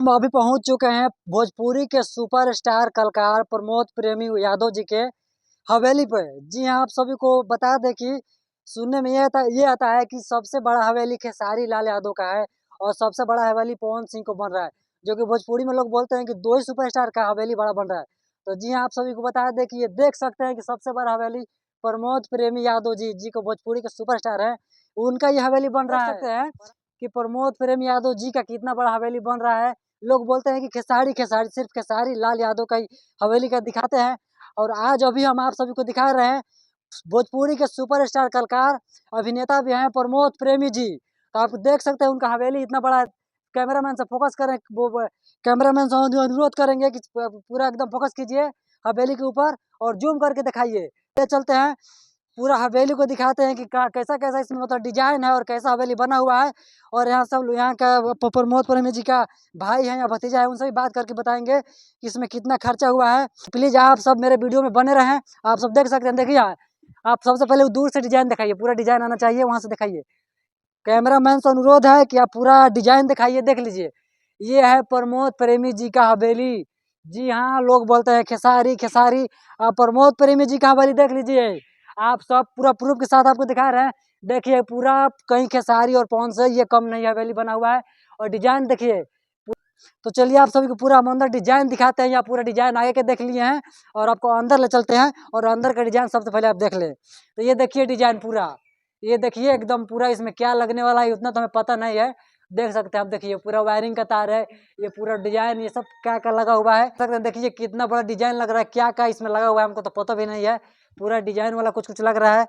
हम अभी पहुंच चुके हैं भोजपुरी के सुपरस्टार कलाकार प्रमोद प्रेमी यादव जी के हवेली पे। जी हाँ, आप सभी को बता दें कि सुनने में ये आता है कि सबसे बड़ा हवेली खेसारी लाल यादव का है और सबसे बड़ा हवेली पवन सिंह को बन रहा है, जो कि भोजपुरी में लोग बोलते हैं कि दो ही सुपरस्टार का हवेली बड़ा बन रहा है। तो जी हाँ, आप सभी को बता दें कि ये देख सकते हैं कि सबसे बड़ा हवेली प्रमोद प्रेमी यादव जी को भोजपुरी के सुपरस्टार है, उनका ये हवेली बन रहा है। सकते हैं कि प्रमोद प्रेम यादव जी का कितना बड़ा हवेली बन रहा है। लोग बोलते हैं कि खेसारी खेसारी सिर्फ खेसारी लाल यादव का ही हवेली का दिखाते हैं, और आज अभी हम आप सभी को दिखा रहे हैं भोजपुरी के सुपरस्टार कलाकार अभिनेता भी हैं प्रमोद प्रेमी जी। तो आप देख सकते हैं उनका हवेली इतना बड़ा है। कैमरामैन से फोकस करें, कैमरामैन से अनुरोध करेंगे कि पूरा एकदम फोकस कीजिए हवेली के ऊपर और जूम करके दिखाइए। ये चलते हैं पूरा हवेली को दिखाते हैं कि कैसा कैसा इसमें मतलब डिजाइन है और कैसा हवेली बना हुआ है। और यहाँ सब यहाँ का प्रमोद प्रेमी जी का भाई है या भतीजा है, उनसे भी बात करके बताएंगे कि इसमें कितना खर्चा हुआ है। प्लीज आप सब मेरे वीडियो में बने रहें। आप सब देख सकते हैं, देखिए आप सबसे पहले दूर से डिजाइन दिखाइए, पूरा डिजाइन आना चाहिए, वहां से दिखाइए। कैमरामैन से अनुरोध है कि आप पूरा डिजाइन दिखाइए, देख लीजिए। ये है प्रमोद प्रेमी जी का हवेली। जी हाँ, लोग बोलते हैं खेसारी खेसारी, आप प्रमोद प्रेमी जी का हवेली देख लीजिए। आप सब पूरा प्रूफ के साथ आपको दिखा रहे हैं। देखिए पूरा कहीं खेसारी और पवन से ये कम नहीं हवेली बना हुआ है। और डिजाइन देखिए। तो चलिए आप सभी को पूरा हम अंदर डिजाइन दिखाते हैं। या पूरा डिजाइन आगे के देख लिए हैं और आपको अंदर ले चलते हैं और अंदर का डिजाइन सबसे पहले आप देख ले। तो ये देखिए डिजाइन पूरा, ये देखिए एकदम पूरा, इसमें क्या लगने वाला है उतना तो हमें पता नहीं है। देख सकते हैं आप, देखिए पूरा वायरिंग का तार है, ये पूरा डिजाइन, ये सब क्या क्या लगा हुआ है। सकते हैं देखिए कितना बड़ा डिजाइन लग रहा है, क्या क्या इसमें लगा हुआ है हमको तो पता भी नहीं है। पूरा डिजाइन वाला कुछ कुछ लग रहा है।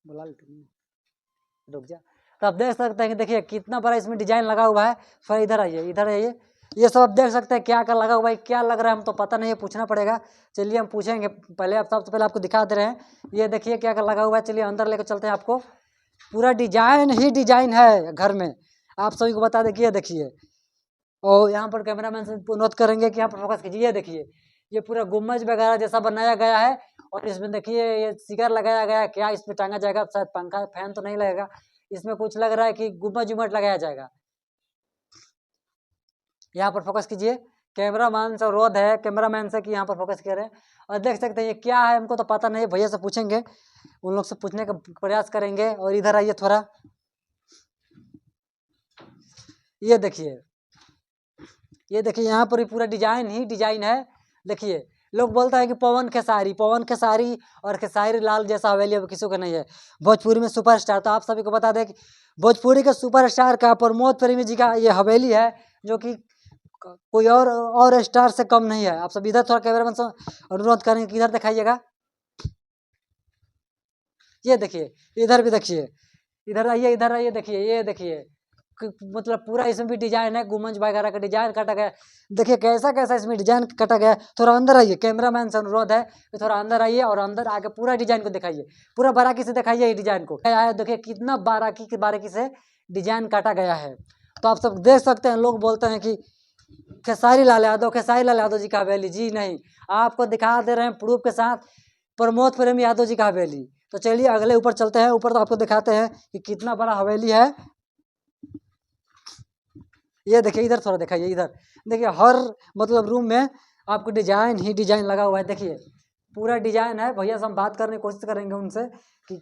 बुला रुक जा। तो आप देख सकते हैं कि देखिए कितना बड़ा इसमें डिजाइन लगा हुआ है। फिर इधर आइए, इधर आइए। ये सब आप देख सकते हैं क्या क्या लगा हुआ है, क्या लग रहा है हम तो पता नहीं है, पूछना पड़ेगा। चलिए हम पूछेंगे, पहले आप सबसे पहले आपको दिखा दे रहे हैं। ये देखिए क्या क्या लगा हुआ है। चलिए अंदर लेकर चलते हैं आपको। पूरा डिजाइन ही डिजाइन है घर में, आप सभी को बता दें कि ये देखिए। और यहाँ पर कैमरामैन से अनुरोध करेंगे कि यहाँ पर फोकस कीजिए। ये देखिए ये पूरा गुम्बज वगैरह जैसा बनाया गया है। और इसमें देखिए ये स्टिकर लगाया गया है, क्या इसमें टांगा जाएगा, शायद पंखा फैन तो नहीं लगेगा इसमें, कुछ लग रहा है कि गुम्बज उम्बज लगाया जाएगा। यहाँ पर फोकस कीजिए। कैमरामैन से अनुरोध है, कैमरामैन से कि यहाँ पर फोकस करें। और देख सकते हैं ये क्या है हमको तो पता नहीं, भैया से पूछेंगे, उन लोग से पूछने का प्रयास करेंगे। और इधर आइए थोड़ा, ये देखिए, ये देखिए यहाँ पर पूरा डिजाइन ही डिजाइन है। देखिए लोग बोलता है कि पवन खेसारी और खेसारी लाल जैसा हवेली अब किसी को नहीं है भोजपुरी में सुपरस्टार। तो आप सभी को बता दें कि भोजपुरी के सुपरस्टार का प्रमोद प्रेमी जी का ये हवेली है, जो कि कोई और स्टार से कम नहीं है। आप सब इधर थोड़ा कैमरामैन से अनुरोध करेंगे कि इधर दिखाइएगा। ये देखिए, इधर भी देखिए, इधर आइए, इधर आइए, देखिए ये देखिए मतलब पूरा इसमें भी डिजाइन है, गुम्बज वगैरह का डिजाइन काटा गया। देखिए कैसा कैसा इसमें डिजाइन काटा गया है। थोड़ा अंदर आइए, कैमरामैन से अनुरोध है कि थोड़ा अंदर आइए और अंदर आके पूरा डिजाइन को दिखाइए, पूरा बारीकी से दिखाइए ये डिजाइन को। देखिए कितना बारीकी से डिजाइन काटा गया है। तो आप सब देख सकते हैं। लोग बोलते हैं कि खेसारी लाल यादव जी का हवेली, जी नहीं, आपको दिखा दे रहे हैं प्रूफ के साथ प्रमोद प्रेम यादव जी का हवेली। तो चलिए अगले ऊपर चलते हैं। ऊपर तो आपको दिखाते हैं कि कितना बड़ा हवेली है। ये देखिए इधर थोड़ा दिखाइए, इधर देखिए हर मतलब रूम में आपको डिजाइन ही डिजाइन लगा हुआ है। देखिए पूरा डिजाइन है। भैया से हम बात करने की कोशिश करेंगे उनसे कि